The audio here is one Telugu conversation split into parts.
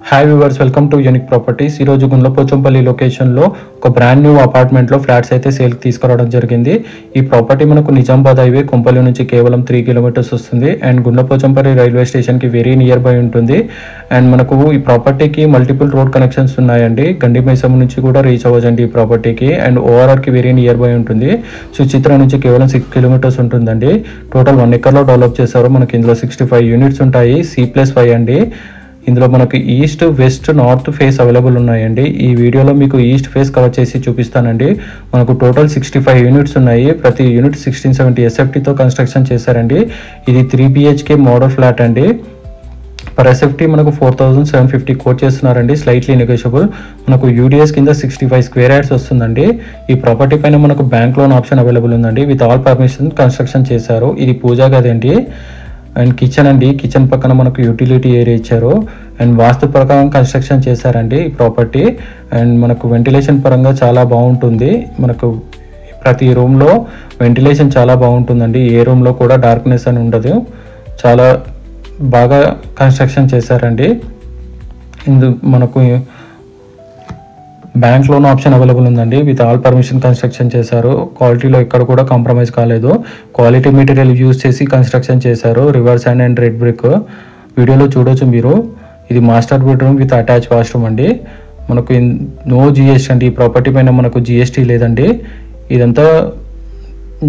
Hi viewers, welcome to unique properties. ఈరోజు గుండ్లపోచంపల్లి లొకేషన్లో ఒక బ్రాండ్ న్యూ అపార్ట్మెంట్లో ఫ్లాట్స్ అయితే సేల్కి తీసుకురావడం జరిగింది. ఈ ప్రాపర్టీ మనకు నిజామాబాద్ హైవే కొంపల్లి నుంచి కేవలం 3 కిలోమీటర్స్ వస్తుంది అండ్ గుండ్లపోచంపల్లి రైల్వే స్టేషన్కి వెరీ నియర్ బై ఉంటుంది. అండ్ మనకు ఈ ప్రాపర్టీకి మల్టిపుల్ రోడ్ కనెక్షన్స్ ఉన్నాయండి. గండిమైసమ్ నుంచి కూడా రీచ్ అవ్వచ్చండి ఈ ప్రాపర్టీకి. అండ్ ఓఆర్ఆర్కి వెరీ నియర్ బై ఉంటుంది. సుచిత్ర నుంచి కేవలం 6 కిలోమీటర్స్ ఉంటుందండి. టోటల్ 1 ఎకర్లో డెవలప్ చేశారు. మనకి ఇందులో 65 యూనిట్స్ ఉంటాయి. C+5 అండి. ఇందులో మనకు east, west, north face available ఉన్నాయండి. ఈ వీడియోలో మీకు ఈస్ట్ ఫేస్ కవర్ చేసి చూపిస్తానండి. మనకు టోటల్ 65 యూనిట్స్ ఉన్నాయి. ప్రతి యూనిట్ 1670 SFTతో కన్స్ట్రక్షన్ చేశారండి. ఇది 3 BHK మోడల్ ఫ్లాట్ అండి. పర్ SFT మనకు 4750 కోట్ చేస్తున్నారండి. Slightly negotiable. మనకు UDS కింద 65 స్క్వేర్ యార్డ్స్ వస్తుందండి. ఈ ప్రాపర్టీ పైన మనకు బ్యాంక్ లోన్ ఆప్షన్ అవైలబుల్ ఉందండి. విత్ ఆల్ పర్మిషన్ కన్స్ట్రక్షన్ చేశారు. ఇది పూజా గది అండి. అండ్ కిచెన్ అండి. కిచెన్ పక్కన మనకు యూటిలిటీ ఏరియా ఇచ్చారు. అండ్ వాస్తు ప్రకారం కన్స్ట్రక్షన్ చేశారండి ఈ ప్రాపర్టీ. అండ్ మనకు వెంటిలేషన్ పరంగా చాలా బాగుంటుంది. మనకు ప్రతి రూమ్లో వెంటిలేషన్ చాలా బాగుంటుందండి. ఏ రూమ్లో కూడా డార్క్నెస్ అని ఉండదు. చాలా బాగా కన్స్ట్రక్షన్ చేశారండి. మనకు బ్యాంక్ లోన్ ఆప్షన్ అవైలబుల్ ఉందండి. విత్ ఆల్ పర్మిషన్ కన్స్ట్రక్షన్ చేశారు. క్వాలిటీలో ఎక్కడ కూడా కాంప్రమైజ్ కాలేదు. క్వాలిటీ మెటీరియల్ యూజ్ చేసి కన్స్ట్రక్షన్ చేశారు. Reverse hand and red brick వీడియోలో చూడొచ్చు మీరు. ఇది master bedroom with attach washroom అండి. మనకు నో GST అండి. ఈ ప్రాపర్టీ పైన మనకు GST లేదండి. ఇదంతా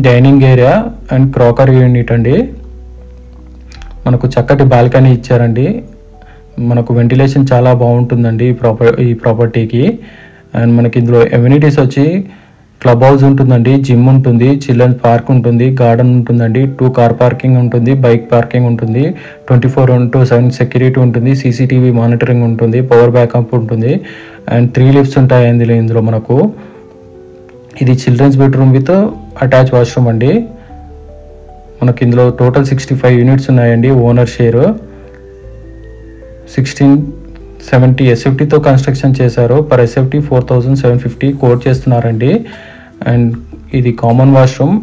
dining area and crockery unit అండి. మనకు చక్కటి బాల్కనీ ఇచ్చారండి. మనకు వెంటిలేషన్ చాలా బాగుంటుందండి ఈ ప్రాపర్టీకి. అండ్ మనకి ఇందులో ఎమ్యూనిటీస్ వచ్చి క్లబ్ హౌస్ ఉంటుందండి, జిమ్ ఉంటుంది, చిల్డ్రన్స్ పార్క్ ఉంటుంది, గార్డెన్ ఉంటుందండి, 2 కార్ పార్కింగ్ ఉంటుంది, బైక్ పార్కింగ్ ఉంటుంది, 24/7 సెక్యూరిటీ ఉంటుంది, CCTV మానిటరింగ్ ఉంటుంది, పవర్ బ్యాకప్ ఉంటుంది అండ్ 3 లిఫ్ట్స్ ఉంటాయి ఇందులో మనకు. ఇది children's bedroom with attach washroom అండి. మనకి ఇందులో టోటల్ 65 యూనిట్స్ ఉన్నాయండి. ఓనర్ షేర్ 1670 SFTతో కన్స్ట్రక్షన్ చేశారు. పర్ SFT 4750 కోట్ చేస్తున్నారండి. అండ్ ఇది కామన్ వాష్రూమ్.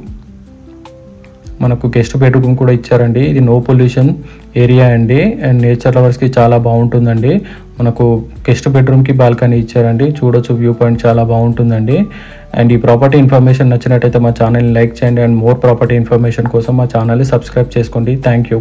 మనకు గెస్ట్ బెడ్రూమ్ కూడా ఇచ్చారండి. ఇది నో పొల్యూషన్ ఏరియా అండి. అండ్ నేచర్ లవర్స్కి చాలా బాగుంటుందండి. మనకు గెస్ట్ బెడ్రూమ్కి బాల్కనీ ఇచ్చారండి. చూడొచ్చు, వ్యూ పాయింట్ చాలా బాగుంటుందండి. అండ్ ఈ ప్రాపర్టీ ఇన్ఫర్మేషన్ నచ్చినట్టయితే మా ఛానల్ని లైక్ చేయండి. అండ్ మోర్ ప్రాపర్టీ ఇన్ఫర్మేషన్ కోసం మా ఛానల్ని సబ్స్క్రైబ్ చేసుకోండి. Thank you.